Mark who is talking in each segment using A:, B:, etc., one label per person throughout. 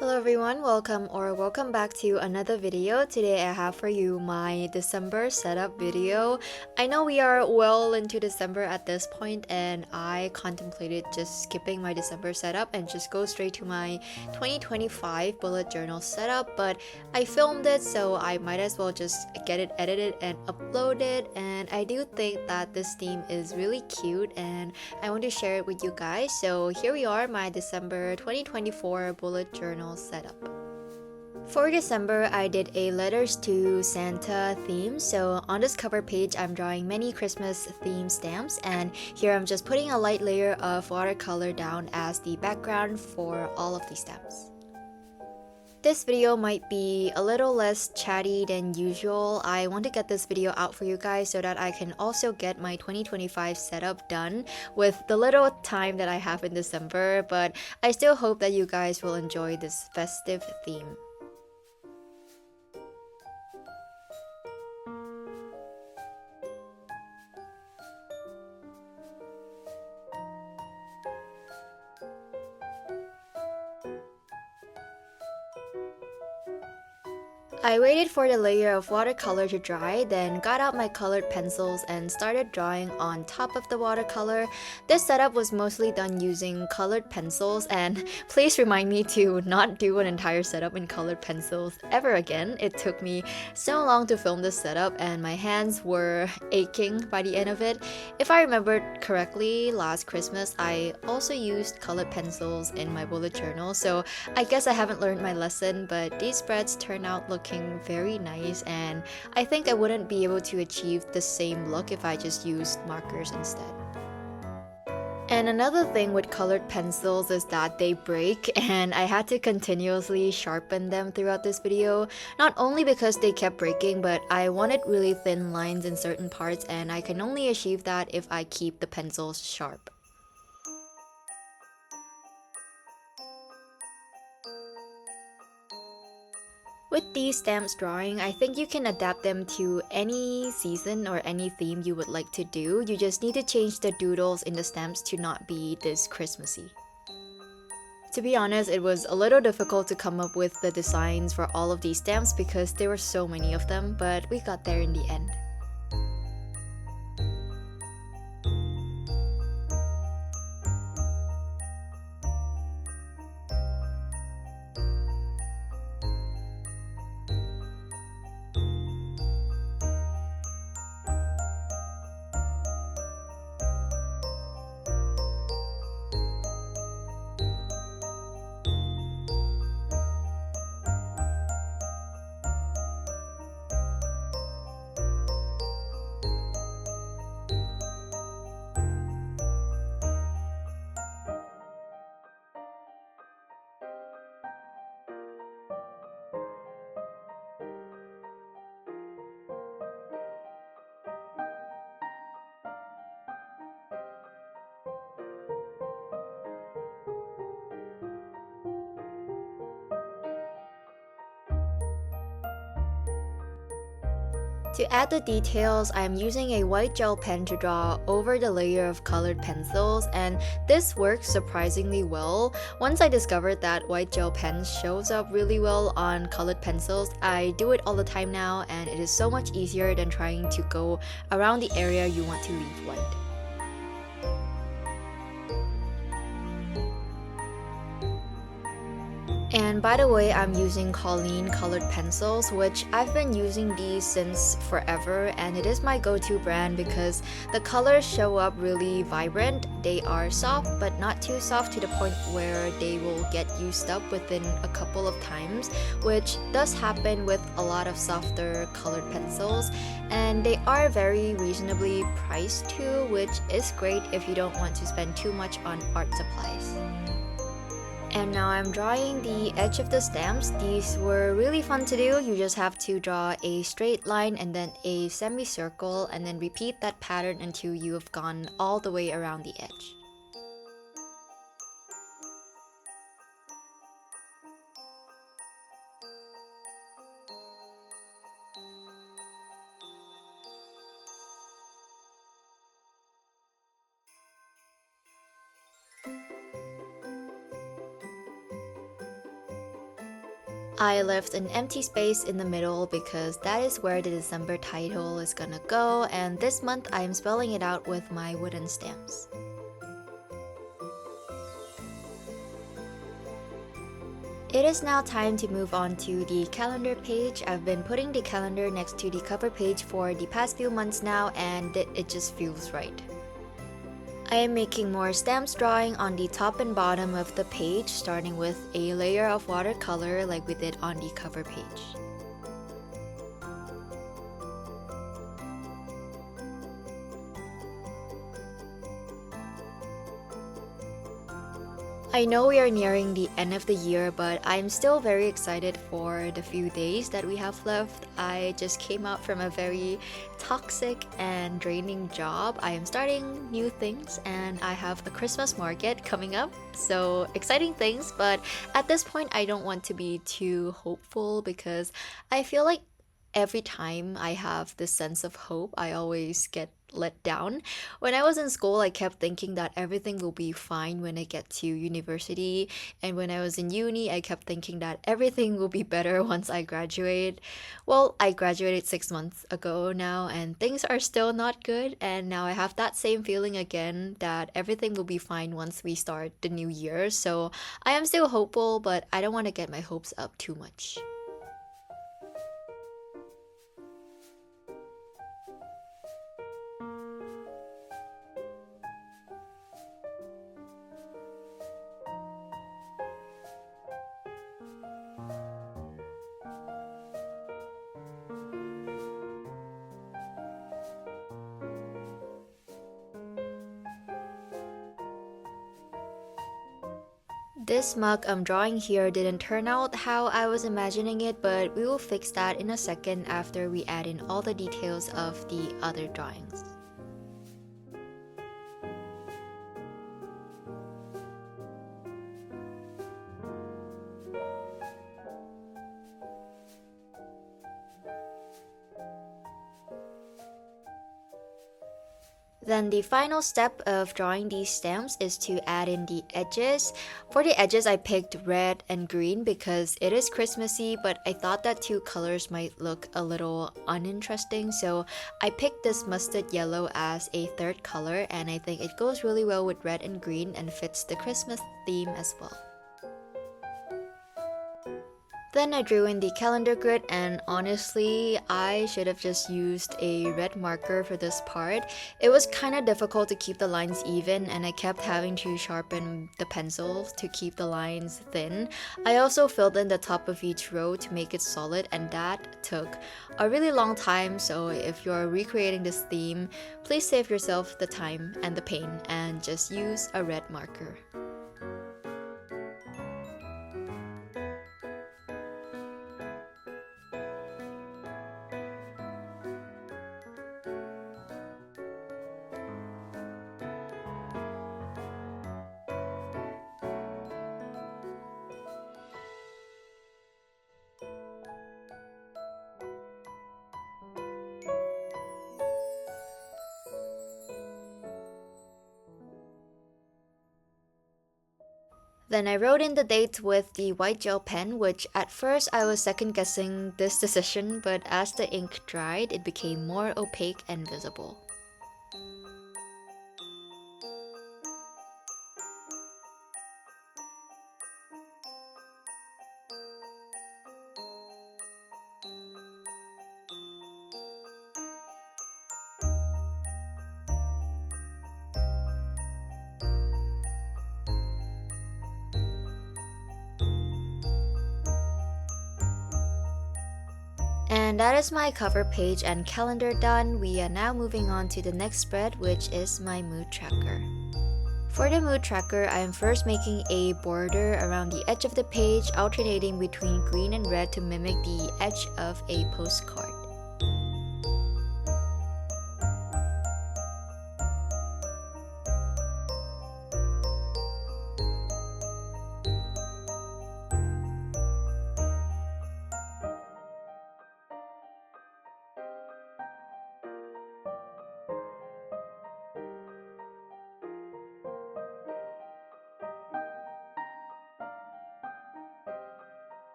A: Hello everyone, welcome back to another video. Today I have for you my December setup video. I know we are well into December at this point and I contemplated just skipping my December setup and just go straight to my 2025 bullet journal setup, but I filmed it so I might as well just get it edited and uploaded, and I do think that this theme is really cute and I want to share it with you guys. So here we are, my December 2024 bullet journal setup. For December, I did a letters to Santa theme. So on this cover page, I'm drawing many Christmas theme stamps, and here I'm just putting a light layer of watercolor down as the background for all of these stamps. This video might be a little less chatty than usual. I want to get this video out for you guys so that I can also get my 2025 setup done with the little time that I have in December, but I still hope that you guys will enjoy this festive theme. I waited for the layer of watercolor to dry, then got out my colored pencils and started drawing on top of the watercolor. This setup was mostly done using colored pencils, and please remind me to not do an entire setup in colored pencils ever again. It took me so long to film this setup and my hands were aching by the end of it. If I remembered correctly, last Christmas I also used colored pencils in my bullet journal, so I guess I haven't learned my lesson, but these spreads turn out looking very nice, and I think I wouldn't be able to achieve the same look if I just used markers instead. And another thing with colored pencils is that they break, and I had to continuously sharpen them throughout this video. Not only because they kept breaking, but I wanted really thin lines in certain parts, and I can only achieve that if I keep the pencils sharp. With these stamps drawing, I think you can adapt them to any season or any theme you would like to do. You just need to change the doodles in the stamps to not be this Christmassy. To be honest, it was a little difficult to come up with the designs for all of these stamps because there were so many of them, but we got there in the end. To add the details, I am using a white gel pen to draw over the layer of colored pencils, and this works surprisingly well. Once I discovered that white gel pen shows up really well on colored pencils, I do it all the time now, and it is so much easier than trying to go around the area you want to leave white. And by the way, I'm using Colleen colored pencils, which I've been using these since forever, and it is my go-to brand because the colors show up really vibrant. They are soft, but not too soft to the point where they will get used up within a couple of times, which does happen with a lot of softer colored pencils. And they are very reasonably priced too, which is great if you don't want to spend too much on art supplies. And now I'm drawing the edge of the stamps. These were really fun to do. You just have to draw a straight line and then a semicircle and then repeat that pattern until you have gone all the way around the edge. I left an empty space in the middle because that is where the December title is gonna go, and this month I am spelling it out with my wooden stamps. It is now time to move on to the calendar page. I've been putting the calendar next to the cover page for the past few months now, and it just feels right. I am making more stamps drawing on the top and bottom of the page, starting with a layer of watercolor like we did on the cover page. I know we are nearing the end of the year, but I'm still very excited for the few days that we have left. I just came out from a very toxic and draining job. I am starting new things and I have a Christmas market coming up. So exciting things, but at this point I don't want to be too hopeful because I feel like every time I have this sense of hope, I always get let down. When I was in school, I kept thinking that everything will be fine when I get to university. And when I was in uni, I kept thinking that everything will be better once I graduate. Well, I graduated 6 months ago now, and things are still not good. And now I have that same feeling again that everything will be fine once we start the new year. So I am still hopeful, but I don't want to get my hopes up too much. This mug I'm drawing here didn't turn out how I was imagining it, but we will fix that in a second after we add in all the details of the other drawings. Then the final step of drawing these stamps is to add in the edges. For the edges, I picked red and green because it is Christmassy, but I thought that two colors might look a little uninteresting, so I picked this mustard yellow as a third color, and I think it goes really well with red and green and fits the Christmas theme as well. Then I drew in the calendar grid, and honestly, I should have just used a red marker for this part. It was kind of difficult to keep the lines even, and I kept having to sharpen the pencil to keep the lines thin. I also filled in the top of each row to make it solid, and that took a really long time, so if you're recreating this theme, please save yourself the time and the pain and just use a red marker. Then I wrote in the date with the white gel pen, which at first I was second guessing this decision, but as the ink dried, it became more opaque and visible. And that is my cover page and calendar done. We are now moving on to the next spread, which is my mood tracker. For the mood tracker, I am first making a border around the edge of the page, alternating between green and red to mimic the edge of a postcard.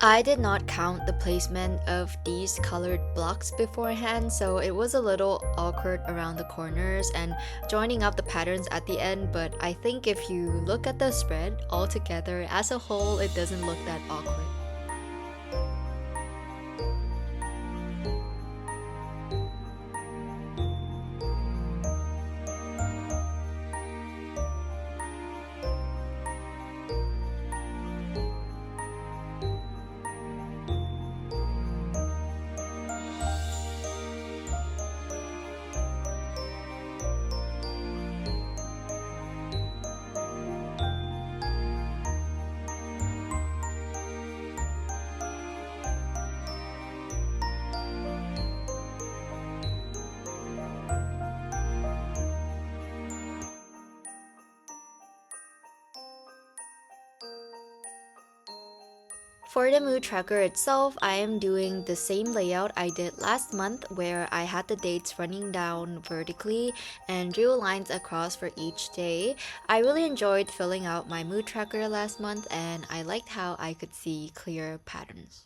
A: I did not count the placement of these colored blocks beforehand, so it was a little awkward around the corners and joining up the patterns at the end, but I think if you look at the spread all together as a whole, it doesn't look that awkward. For the mood tracker itself, I am doing the same layout I did last month where I had the dates running down vertically and drew lines across for each day. I really enjoyed filling out my mood tracker last month and I liked how I could see clear patterns.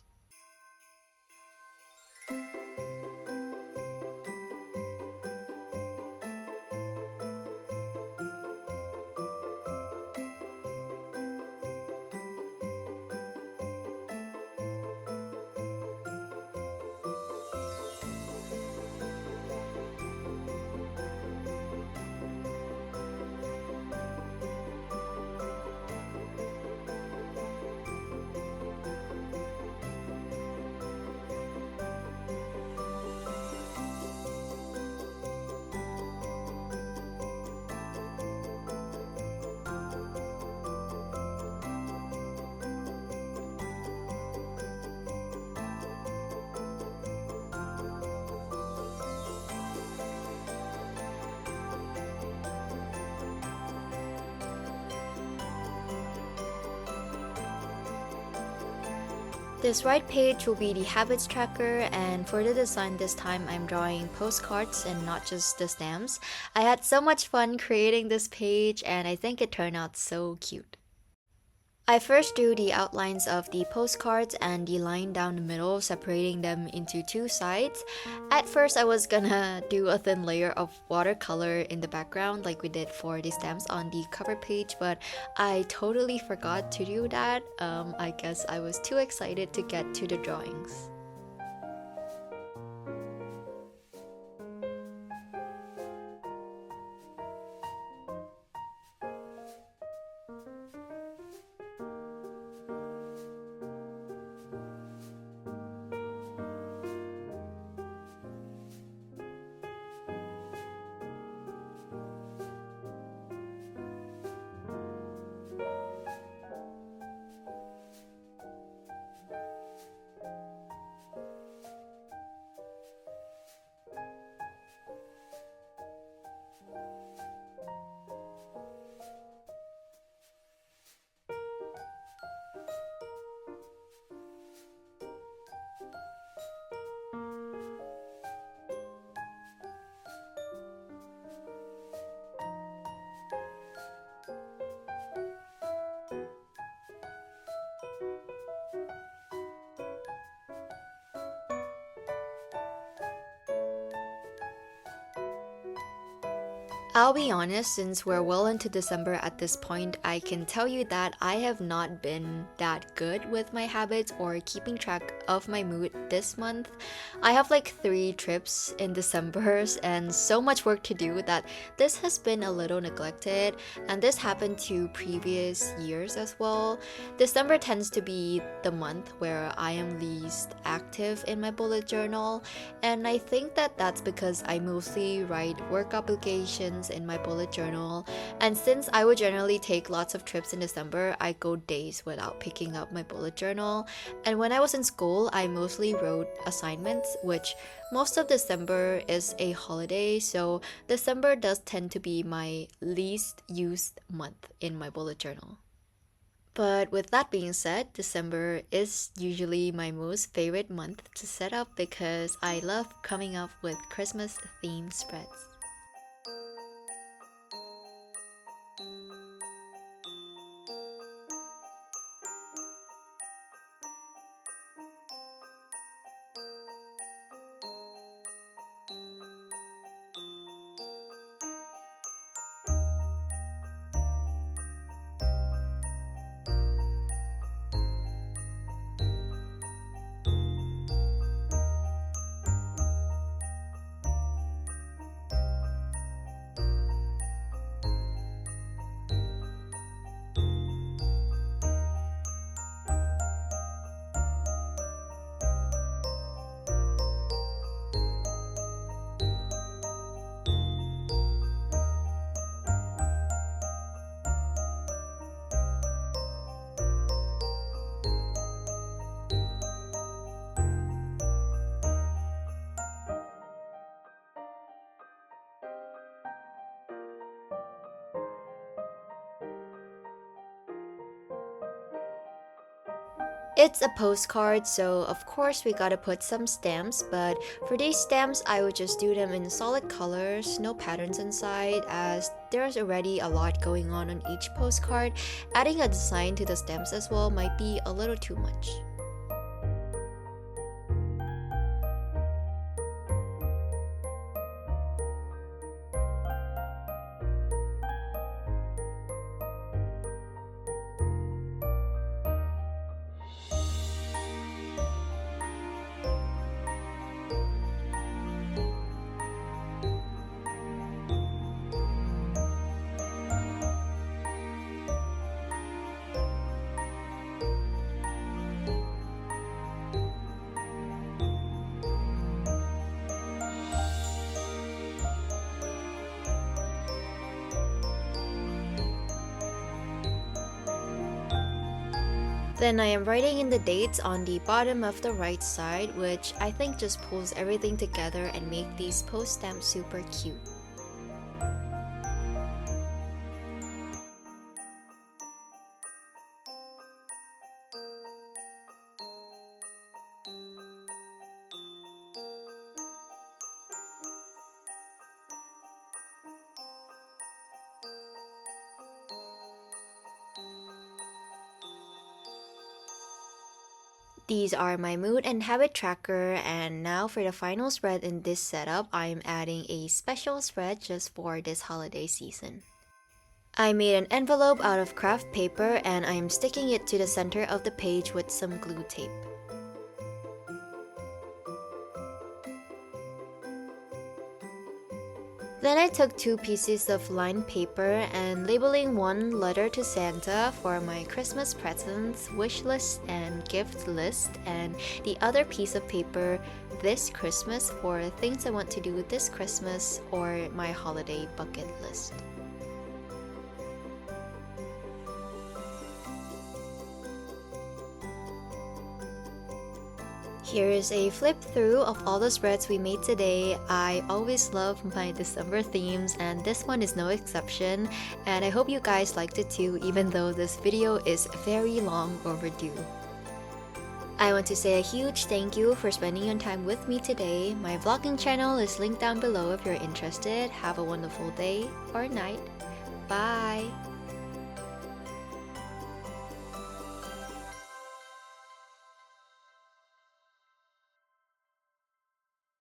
A: This right page will be the habits tracker, and for the design this time I'm drawing postcards and not just the stamps. I had so much fun creating this page and I think it turned out so cute. I first drew the outlines of the postcards and the line down the middle, separating them into two sides. At first, I was gonna do a thin layer of watercolor in the background like we did for the stamps on the cover page, but I totally forgot to do that. I guess I was too excited to get to the drawings. I'll be honest, since we're well into December at this point, I can tell you that I have not been that good with my habits or keeping track of my mood this month. I have like 3 trips in December and so much work to do that this has been a little neglected, and this happened to previous years as well. December tends to be the month where I am least active in my bullet journal, and I think that that's because I mostly write work obligations in my bullet journal, and since I would generally take lots of trips in December, I go days without picking up my bullet journal. And when I was in school, I mostly wrote assignments, which most of December is a holiday, so December does tend to be my least used month in my bullet journal. But with that being said, December is usually my most favorite month to set up because I love coming up with Christmas themed spreads. It's a postcard, so of course we gotta put some stamps, but for these stamps I would just do them in solid colors, no patterns inside, as there's already a lot going on each postcard. Adding a design to the stamps as well might be a little too much. Then I am writing in the dates on the bottom of the right side, which I think just pulls everything together and make these post stamps super cute. These are my mood and habit tracker, and now for the final spread in this setup, I'm adding a special spread just for this holiday season. I made an envelope out of craft paper and I'm sticking it to the center of the page with some glue tape. Then I took 2 pieces of lined paper and labeling one letter to Santa for my Christmas presents, wish list, and gift list, and the other piece of paper this Christmas for things I want to do this Christmas or my holiday bucket list. Here is a flip through of all the spreads we made today. I always love my December themes and this one is no exception, and I hope you guys liked it too, even though this video is very long overdue. I want to say a huge thank you for spending your time with me today. My vlogging channel is linked down below if you're interested. Have a wonderful day or night. Bye!